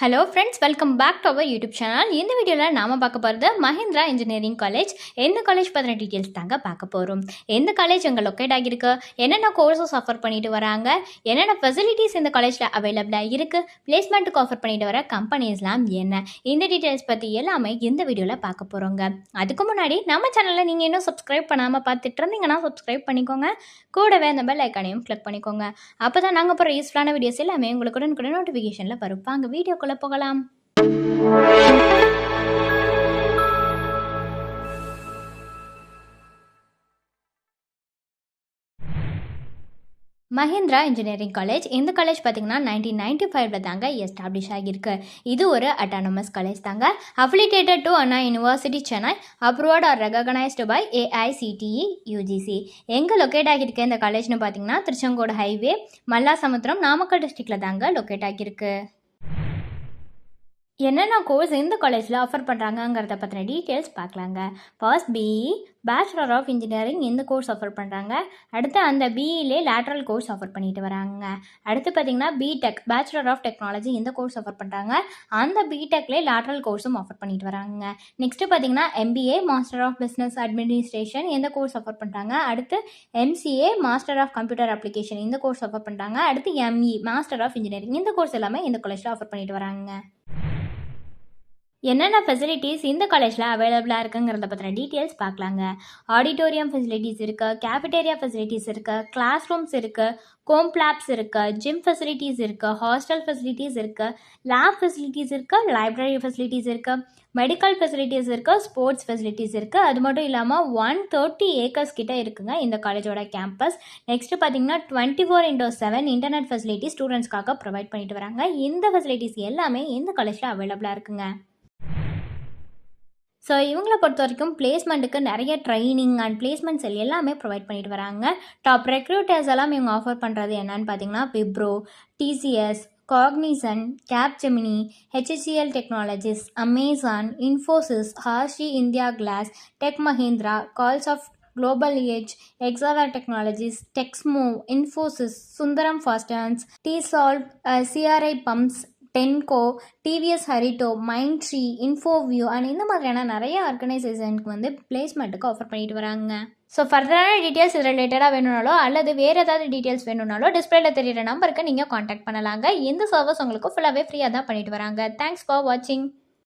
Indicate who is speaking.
Speaker 1: Hello friends, welcome back to our YouTube channel. இந்த வீடியோவில் நாம் பார்க்க போகிறது மஹிந்திரா இன்ஜினியரிங் காலேஜ். எந்த காலேஜ் பற்றின டீட்டெயில்ஸ் தாங்க பார்க்க போகிறோம். எந்த காலேஜ் அங்கே லொக்கேட் ஆகியிருக்கு, என்னென்ன கோர்சஸ் ஆஃபர் பண்ணிட்டு வராங்க, என்னென்ன ஃபெசிலிட்டிஸ் இந்த காலேஜில் அவைலபிளாக இருக்குது, பிளேஸ்மெண்ட்டுக்கு ஆஃபர் பண்ணிட்டு வர கம்பெனிஸ்லாம் என்ன, இந்த டீட்டெயில்ஸ் பற்றி எல்லாமே இந்த வீடியோவில் பார்க்க போகிறோங்க. அதுக்கு முன்னாடி நம்ம சேனலில் நீங்கள் இன்னும் சப்ஸ்கிரைப் பண்ணாமல் பார்த்துட்டு இருந்தீங்கன்னா சப்ஸ்கிரைப் பண்ணிக்கோங்க. கூடவே அந்த பெல் ஐக்கானையும் கிளிக் பண்ணிக்கோங்க. அப்போ தான் நாங்கள் போகிற யூஸ்ஃபுல்லான வீடியோஸ் எல்லாமே உங்களுக்கு உடனுக்குடன் நோட்டிஃபிகேஷனில் வரும். வாங்க வீடியோக்குள்ள போகலாம். Mahindra engineering college. இந்த காலேஜ் பார்த்திங்கன்னா 1995 தாங்க எஸ்டாப்ளிஷ் ஆகியிருக்கு. இது ஒரு அட்டானமஸ் காலேஜ் தாங்க. Affiliated to Anna university Chennai, approved or recognised by AICTE UGC. எங்கே லொக்கேட் ஆகியிருக்கு இந்த காலேஜ்னு பார்த்தீங்கன்னா திருச்செங்கோடு ஹைவே, மல்லாசமுத்திரம், நாமக்கல் டிஸ்ட்ரிக்டில் தாங்க லொக்கேட் ஆகியிருக்கு. என்னென்ன கோர்ஸ் இந்த காலேஜில் ஆஃபர் பண்ணுறாங்கங்கிறத பற்றின டீட்டெயில்ஸ் பார்க்கலாங்க. First BE bachelor of engineering இந்த கோர்ஸ் ஆஃபர் பண்ணுறாங்க. அடுத்து அந்த BEலே லேட்ரல் கோர்ஸ் ஆஃபர் பண்ணிட்டு வராங்க. அடுத்து பார்த்திங்கன்னா BTech பேச்சுலர் ஆஃப் டெக்னாலஜி இந்த கோர்ஸ் ஆஃபர் பண்ணுறாங்க. அந்த BTechலே லேட்ரல் கோர்ஸும் ஆஃபர் பண்ணிட்டு வராங்க. நெக்ஸ்ட்டு பார்த்திங்கன்னா MBA master of business administration இந்த கோர்ஸ் ஆஃபர் பண்ணுறாங்க. அடுத்து MCA master of computer application இந்த கோர்ஸ் ஆஃபர் பண்ணுறாங்க. அடுத்து ME மாஸ்டர் ஆஃப் இன்ஜினியரிங் இந்த கோர்ஸ் எல்லாமே இந்த காலேஜில் ஆஃபர் பண்ணிட்டு வராங்க. என்னென்ன ஃபெசிலிட்டிஸ் இந்த காலேஜில் அவைலபிளாக இருக்குங்கிறத பற்றின டீட்டெயில்ஸ் பார்க்கலாங்க. ஆடிட்டோரியம் ஃபெசிலிட்டிஸ் இருக்குது, கேஃபிடேரியா ஃபெசிலிட்டிஸ் இருக்குது, கிளாஸ் ரூம்ஸ் இருக்குது, கோம்ப்ளாப்ஸ் இருக்குது, ஜிம் ஃபெசிலிட்டிஸ் இருக்குது, ஹாஸ்டல் ஃபெசிலிட்டிஸ் இருக்குது, லேப் ஃபெசிலிட்டிஸ் இருக்குது, லைப்ரரி ஃபெசிலிட்டிஸ் இருக்குது, மெடிக்கல் ஃபெசிலிட்டிஸ் இருக்குது, ஸ்போர்ட்ஸ் ஃபெசிலிட்டிஸ் இருக்குது. அது மட்டும் இல்லாமல் 130 ஏக்கர்ஸ் கிட்ட இருக்குங்க இந்த காலேஜோட கேம்பஸ். நெக்ஸ்ட்டு பார்த்தீங்கன்னா 24/7 இன்டர்நெட் ஃபெசிலிட்டி ஸ்டூடெண்ட்ஸ்க்காக ப்ரொவைட் பண்ணிட்டு வராங்க. இந்த ஃபெசிலிட்டிஸ் எல்லாமே இந்த காலேஜில் அவைலபிளாக இருக்குங்க. ஸோ இவங்கள பொறுத்த வரைக்கும் பிளேஸ்மெண்ட்டுக்கு நிறைய ட்ரைனிங் அண்ட் பிளேஸ்மெண்ட் செல் எல்லாமே ப்ரொவைட் பண்ணிட்டு வராங்க. டாப் ரெக்ரூட்டர்ஸ் எல்லாம் இவங்க ஆஃபர் பண்ணுறது என்னன்னு பார்த்தீங்கன்னா Wipro, TCS, Cognizant, Capgemini, HCL Technologies, Amazon, Infosys, ஹாஷி இந்தியா கிளாஸ், டெக் மஹிந்திரா, கால்ஸ் ஆஃப் குளோபல் ஏஜ், Hexaware Technologies, Texmo, Infosys, Sundaram Fasteners, TSolve, CRI Pumps, டென்கோ, TVS ஹரிட்டோ, மைண்ட் ட்ரீ, இன்ஃபோவியூ அண்ட் இந்த மாதிரியான நிறைய ஆர்கனைசேஷனுக்கு பிளேஸ்மெண்ட்டுக்கு ஆஃபர் பண்ணிட்டு வராங்க. ஸோ ஃபர்தரான டீட்டெயில்ஸ் இது ரிலேட்டடாக வேணும்னாலோ அல்லது வேறு ஏதாவது டீட்டெயில்ஸ் வேணும்னாலோ டிஸ்பிளேல தெரியிற நம்பருக்கு நீங்கள் காண்டாக்ட் பண்ணலாங்க. இந்த சர்வீஸ் உங்களுக்கு ஃபுல்லாகவே ஃப்ரீயாக தான் பண்ணிட்டு வராங்க. தேங்க்ஸ் ஃபார் வாட்சிங்.